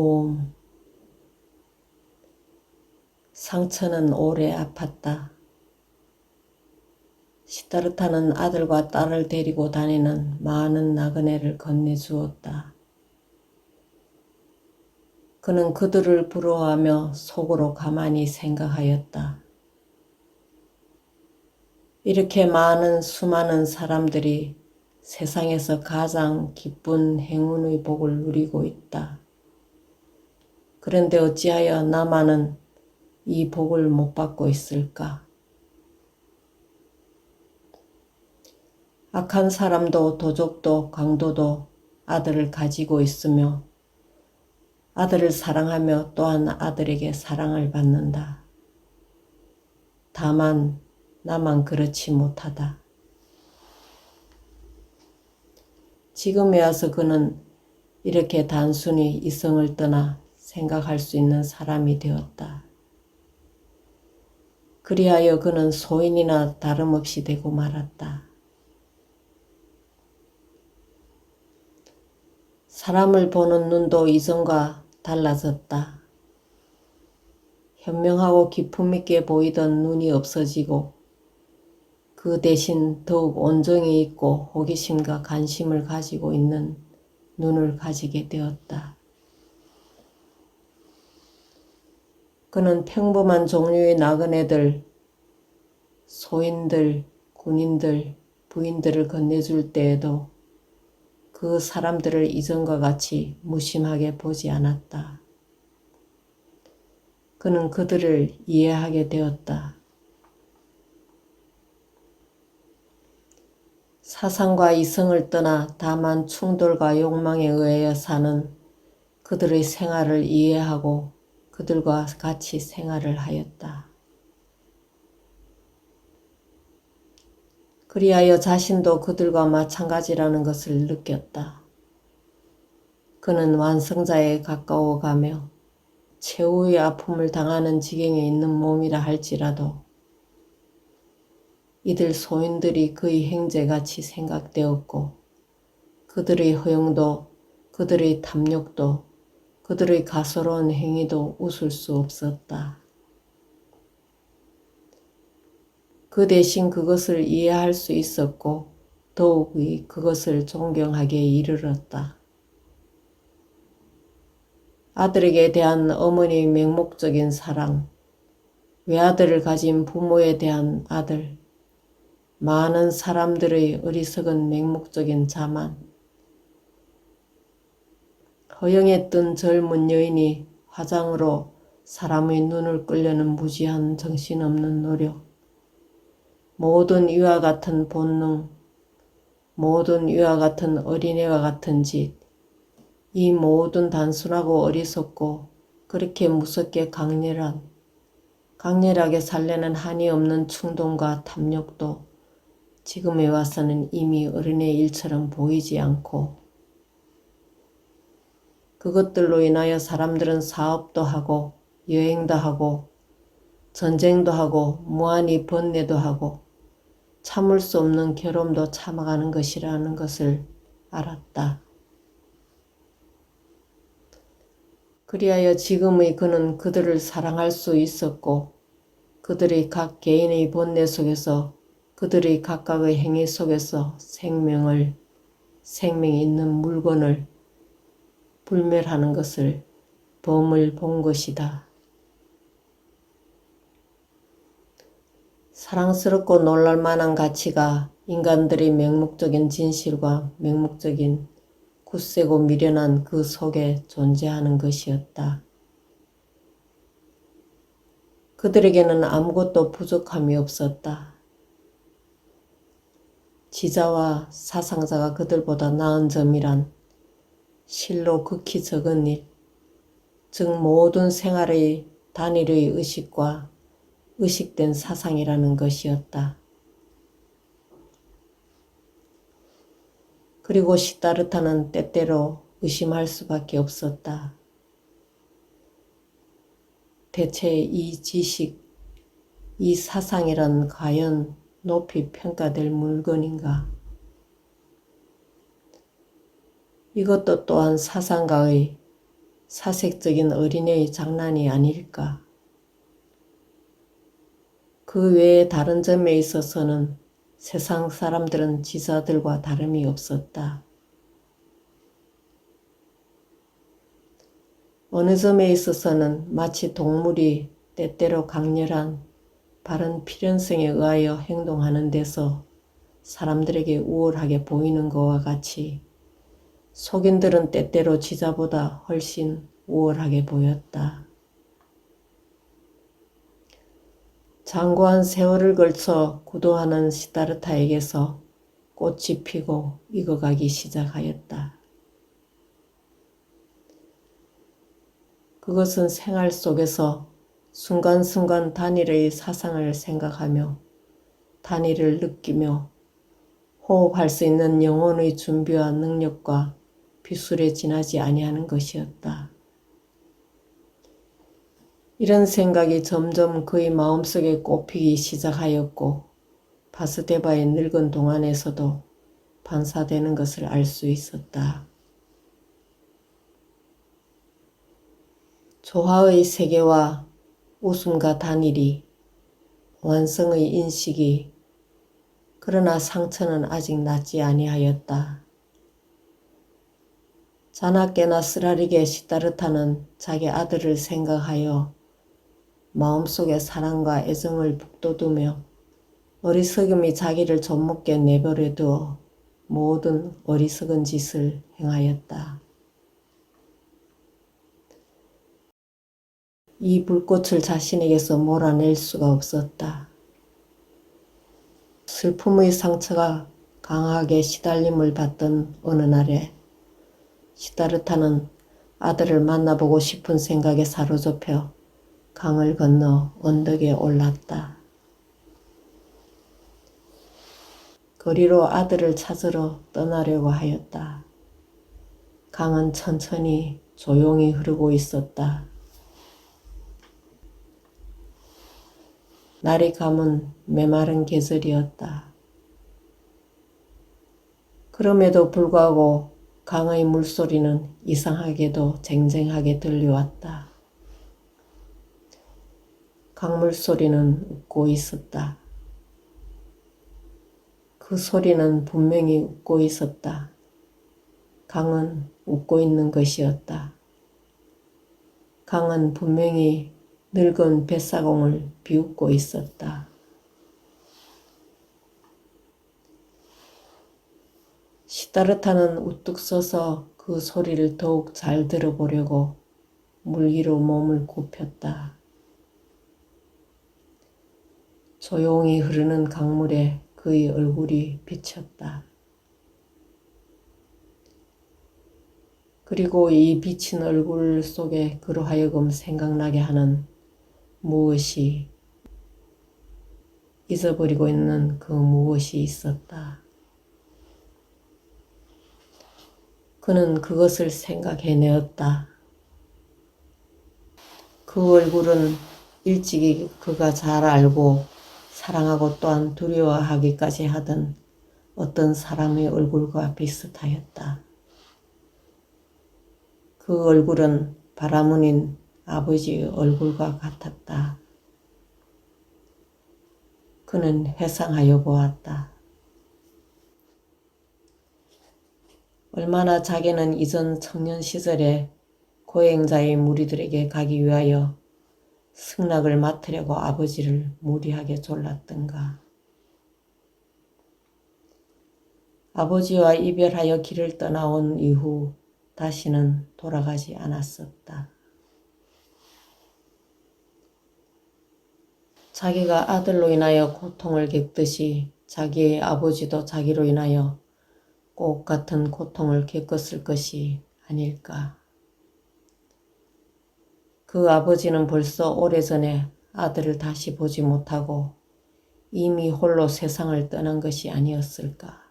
옴. 상처는 오래 아팠다. 시다르타는 아들과 딸을 데리고 다니는 많은 나그네를 건네주었다. 그는 그들을 부러워하며 속으로 가만히 생각하였다. 이렇게 많은 수많은 사람들이 세상에서 가장 기쁜 행운의 복을 누리고 있다. 그런데 어찌하여 나만은 이 복을 못 받고 있을까? 악한 사람도 도적도 강도도 아들을 가지고 있으며 아들을 사랑하며 또한 아들에게 사랑을 받는다. 다만 나만 그렇지 못하다. 지금에 와서 그는 이렇게 단순히 이성을 떠나 생각할 수 있는 사람이 되었다. 그리하여 그는 소인이나 다름없이 되고 말았다. 사람을 보는 눈도 이전과 달라졌다. 현명하고 기품 있게 보이던 눈이 없어지고 그 대신 더욱 온정이 있고 호기심과 관심을 가지고 있는 눈을 가지게 되었다. 그는 평범한 종류의 나그네들, 소인들, 군인들, 부인들을 건네줄 때에도 그 사람들을 이전과 같이 무심하게 보지 않았다. 그는 그들을 이해하게 되었다. 사상과 이성을 떠나 다만 충돌과 욕망에 의하여 사는 그들의 생활을 이해하고 그들과 같이 생활을 하였다. 그리하여 자신도 그들과 마찬가지라는 것을 느꼈다. 그는 완성자에 가까워가며 최후의 아픔을 당하는 지경에 있는 몸이라 할지라도 이들 소인들이 그의 형제같이 생각되었고 그들의 허용도 그들의 탐욕도 그들의 가소로운 행위도 웃을 수 없었다. 그 대신 그것을 이해할 수 있었고 더욱이 그것을 존경하기에 이르렀다. 아들에게 대한 어머니의 맹목적인 사랑, 외아들을 가진 부모에 대한 아들, 많은 사람들의 어리석은 맹목적인 자만, 허영에 뜬 젊은 여인이 화장으로 사람의 눈을 끌려는 무지한 정신없는 노력, 모든 이와 같은 본능, 모든 이와 같은 어린애와 같은 짓, 이 모든 단순하고 어리석고 그렇게 무섭게 강렬하게 설레는 한이 없는 충동과 탐욕도 지금에 와서는 이미 어린애 일처럼 보이지 않고 그것들로 인하여 사람들은 사업도 하고 여행도 하고 전쟁도 하고 무한히 번뇌도 하고 참을 수 없는 괴로움도 참아가는 것이라는 것을 알았다. 그리하여 지금의 그는 그들을 사랑할 수 있었고 그들의 각 개인의 번뇌 속에서 그들의 각각의 행위 속에서 생명이 있는 물건을 불멸하는 것을 범을 본 것이다. 사랑스럽고 놀랄만한 가치가 인간들의 맹목적인 진실과 맹목적인 굳세고 미련한 그 속에 존재하는 것이었다. 그들에게는 아무것도 부족함이 없었다. 지자와 사상자가 그들보다 나은 점이란 실로 극히 적은 일, 즉 모든 생활의 단일의 의식과 의식된 사상이라는 것이었다. 그리고 시다르타는 때때로 의심할 수밖에 없었다. 대체 이 지식, 이 사상이란 과연 높이 평가될 물건인가? 이것도 또한 사상가의 사색적인 어린애의 장난이 아닐까. 그 외에 다른 점에 있어서는 세상 사람들은 지자들과 다름이 없었다. 어느 점에 있어서는 마치 동물이 때때로 강렬한 바른 필연성에 의하여 행동하는 데서 사람들에게 우월하게 보이는 것과 같이 속인들은 때때로 지자보다 훨씬 우월하게 보였다. 장고한 세월을 걸쳐 구도하는 시다르타에게서 꽃이 피고 익어가기 시작하였다. 그것은 생활 속에서 순간순간 단일의 사상을 생각하며 단일을 느끼며 호흡할 수 있는 영혼의 준비와 능력과 비술에 지나지 아니하는 것이었다. 이런 생각이 점점 그의 마음속에 꼽히기 시작하였고 바스데바의 늙은 동안에서도 반사되는 것을 알 수 있었다. 조화의 세계와 웃음과 단일이, 완성의 인식이, 그러나 상처는 아직 낫지 아니하였다. 자나깨나 쓰라리게 시다르타는 자기 아들을 생각하여 마음속에 사랑과 애정을 북돋우며 어리석음이 자기를 좀먹게 내버려 두어 모든 어리석은 짓을 행하였다. 이 불꽃을 자신에게서 몰아낼 수가 없었다. 슬픔의 상처가 강하게 시달림을 받던 어느 날에 시다르타는 아들을 만나보고 싶은 생각에 사로잡혀 강을 건너 언덕에 올랐다. 거리로 아들을 찾으러 떠나려고 하였다. 강은 천천히 조용히 흐르고 있었다. 날이 감은 메마른 계절이었다. 그럼에도 불구하고 강의 물소리는 이상하게도 쟁쟁하게 들려왔다. 강물소리는 웃고 있었다. 그 소리는 분명히 웃고 있었다. 강은 웃고 있는 것이었다. 강은 분명히 늙은 뱃사공을 비웃고 있었다. 시다르타는 우뚝 서서 그 소리를 더욱 잘 들어보려고 물 위로 몸을 굽혔다. 조용히 흐르는 강물에 그의 얼굴이 비쳤다. 그리고 이 비친 얼굴 속에 그로 하여금 생각나게 하는 무엇이, 잊어버리고 있는 그 무엇이 있었다. 그는 그것을 생각해내었다. 그 얼굴은 일찍이 그가 잘 알고 사랑하고 또한 두려워하기까지 하던 어떤 사람의 얼굴과 비슷하였다. 그 얼굴은 바라문인 아버지의 얼굴과 같았다. 그는 회상하여 보았다. 얼마나 자기는 이전 청년 시절에 고행자의 무리들에게 가기 위하여 승낙을 맡으려고 아버지를 무리하게 졸랐던가. 아버지와 이별하여 길을 떠나온 이후 다시는 돌아가지 않았었다. 자기가 아들로 인하여 고통을 겪듯이 자기의 아버지도 자기로 인하여 꼭 같은 고통을 겪었을 것이 아닐까. 그 아버지는 벌써 오래전에 아들을 다시 보지 못하고 이미 홀로 세상을 떠난 것이 아니었을까.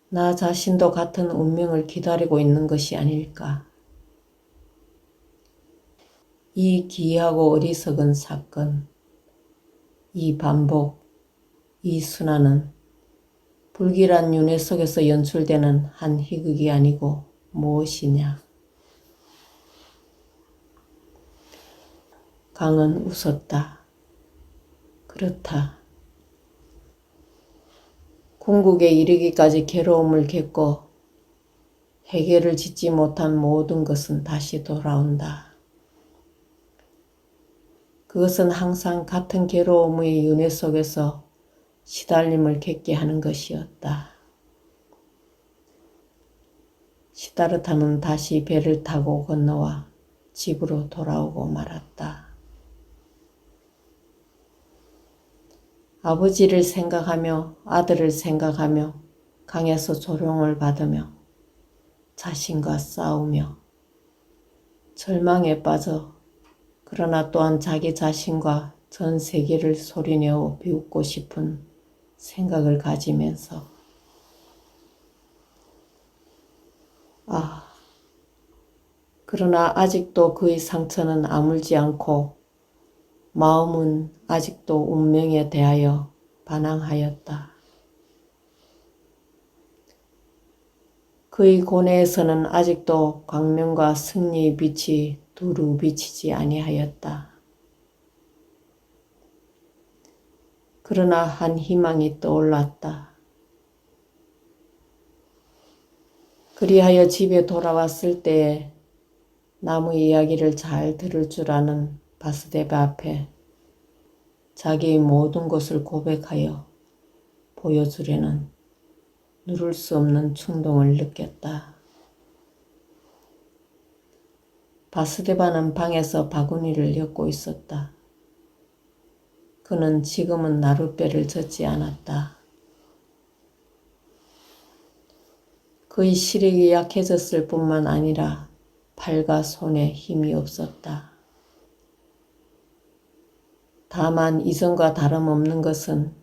나 자신도 같은 운명을 기다리고 있는 것이 아닐까. 이 기이하고 어리석은 사건, 이 반복, 이 순환은 불길한 윤회 속에서 연출되는 한 희극이 아니고 무엇이냐. 강은 웃었다. 그렇다. 궁극에 이르기까지 괴로움을 겪고 해결을 짓지 못한 모든 것은 다시 돌아온다. 그것은 항상 같은 괴로움의 윤회 속에서 시달림을 겪게 하는 것이었다. 시다르타는 다시 배를 타고 건너와 집으로 돌아오고 말았다. 아버지를 생각하며 아들을 생각하며 강에서 조롱을 받으며 자신과 싸우며 절망에 빠져 그러나 또한 자기 자신과 전 세계를 소리내어 비웃고 싶은 생각을 가지면서 그러나 아직도 그의 상처는 아물지 않고 마음은 아직도 운명에 대하여 반항하였다. 그의 고뇌에서는 아직도 광명과 승리의 빛이 두루 비치지 아니하였다. 그러나 한 희망이 떠올랐다. 그리하여 집에 돌아왔을 때에 나무 이야기를 잘 들을 줄 아는 바스데바 앞에 자기의 모든 것을 고백하여 보여주려는 누를 수 없는 충동을 느꼈다. 바스데바는 방에서 바구니를 엮고 있었다. 그는 지금은 나룻배를 젓지 않았다. 그의 시력이 약해졌을 뿐만 아니라 팔과 손에 힘이 없었다. 다만 이전과 다름없는 것은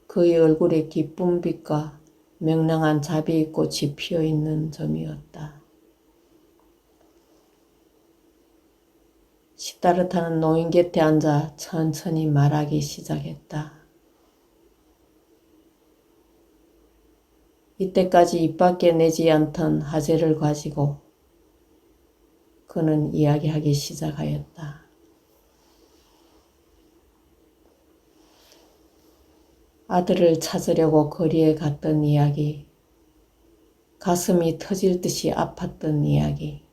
그의 얼굴에 기쁜 빛과 명랑한 자비의 꽃이 피어있는 점이었다. 시다르타는 노인 곁에 앉아 천천히 말하기 시작했다. 이때까지 입 밖에 내지 않던 하재를 가지고 그는 이야기하기 시작하였다. 아들을 찾으려고 거리에 갔던 이야기, 가슴이 터질 듯이 아팠던 이야기,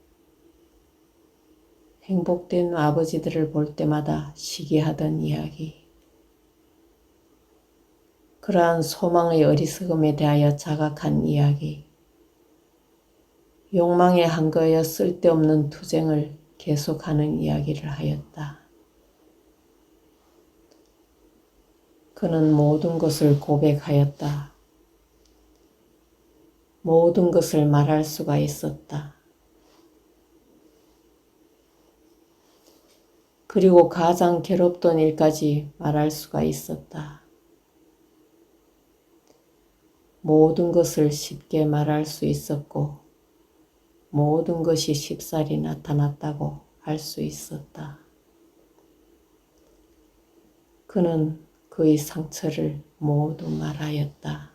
행복된 아버지들을 볼 때마다 시기하던 이야기, 그러한 소망의 어리석음에 대하여 자각한 이야기, 욕망에 한거하여 쓸데없는 투쟁을 계속하는 이야기를 하였다. 그는 모든 것을 고백하였다. 모든 것을 말할 수가 있었다. 그리고 가장 괴롭던 일까지 말할 수가 있었다. 모든 것을 쉽게 말할 수 있었고 모든 것이 쉽사리 나타났다고 할 수 있었다. 그는 그의 상처를 모두 말하였다.